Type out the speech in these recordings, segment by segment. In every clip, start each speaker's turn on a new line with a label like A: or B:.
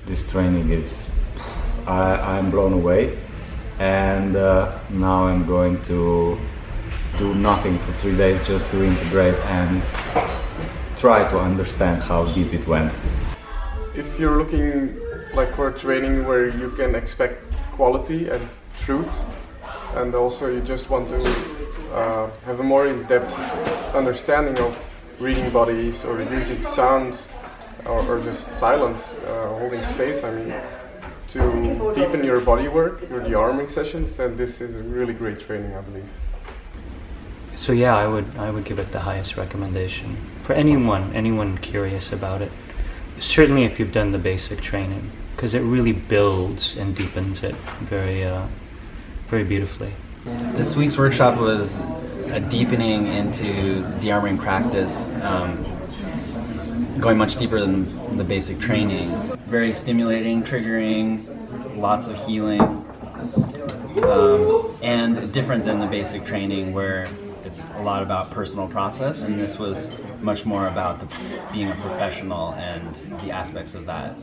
A: this training is, I'm blown away, and now I'm going to do nothing for 3 days just to integrate and try to understand how deep it went.
B: If you're looking like for a training where you can expect quality and truth, and also you just want to have a more in-depth understanding of reading bodies or using sound or just silence, holding space, I mean, to deepen your bodywork, your dearmoring sessions, then this is a really great training, I believe.
C: So yeah, I would give it the highest recommendation for anyone curious about it. Certainly if you've done the basic training, because it really builds and deepens it very beautifully.
D: This week's workshop was a deepening into dearmoring practice, going much deeper than the basic training. Very stimulating, triggering, lots of healing, and different than the basic training where it's a lot about personal process, and this was much more about being a professional and the aspects of that.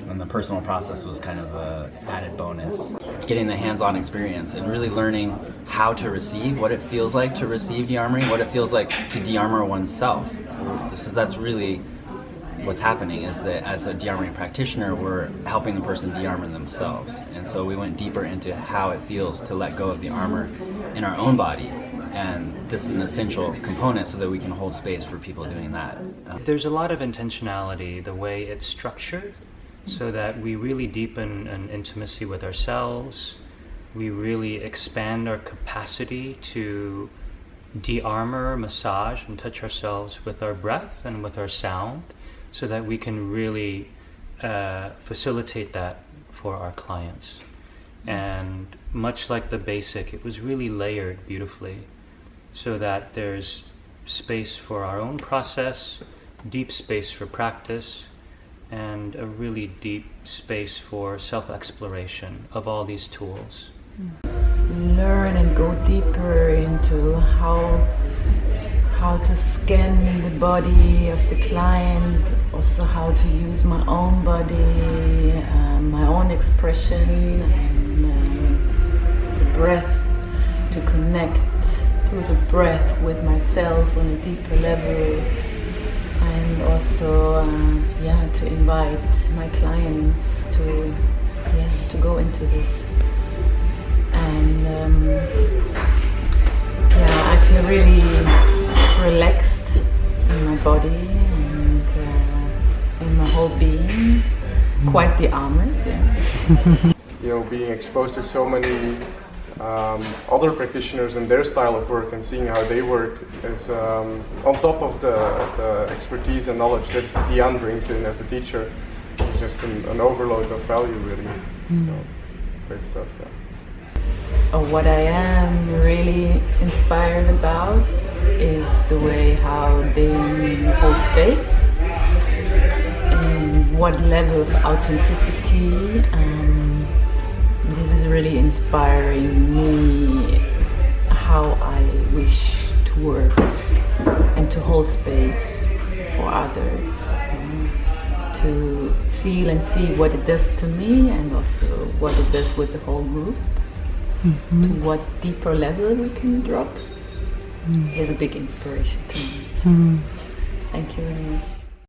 D: And the personal process was kind of an added bonus. Getting the hands-on experience and really learning how to receive, what it feels like to receive dearmoring, what it feels like to dearmor oneself. That's really what's happening, is that as a dearmoring practitioner, we're helping the person dearmor themselves. And so we went deeper into how it feels to let go of the armor in our own body. And this is an essential component so that we can hold space for people doing that.
C: There's a lot of intentionality, the way it's structured, so that we really deepen an intimacy with ourselves. We really expand our capacity to de-armor, massage, and touch ourselves with our breath and with our sound, so that we can really facilitate that for our clients. And much like the basic, it was really layered beautifully, so that there's space for our own process, deep space for practice, and a really deep space for self-exploration of all these tools.
E: Learn and go deeper into how to scan the body of the client, also how to use my own body, my own expression, and the breath, to connect through the breath with myself on a deeper level, and also to invite my clients to go into this. And I feel really relaxed in my body and in my whole being, quite dearmored.
B: You know, being exposed to so many other practitioners and their style of work, and seeing how they work is on top of the expertise and knowledge that Diane brings in as a teacher. It's just an overload of value, really. So, great stuff. Yeah.
E: What I am really inspired about is the way how they hold space and what level of authenticity. This is really inspiring me, how I wish to work and to hold space for others, to feel and see what it does to me, and also what it does with the whole group. To what deeper level we can drop is a big inspiration to me. So thank you very much.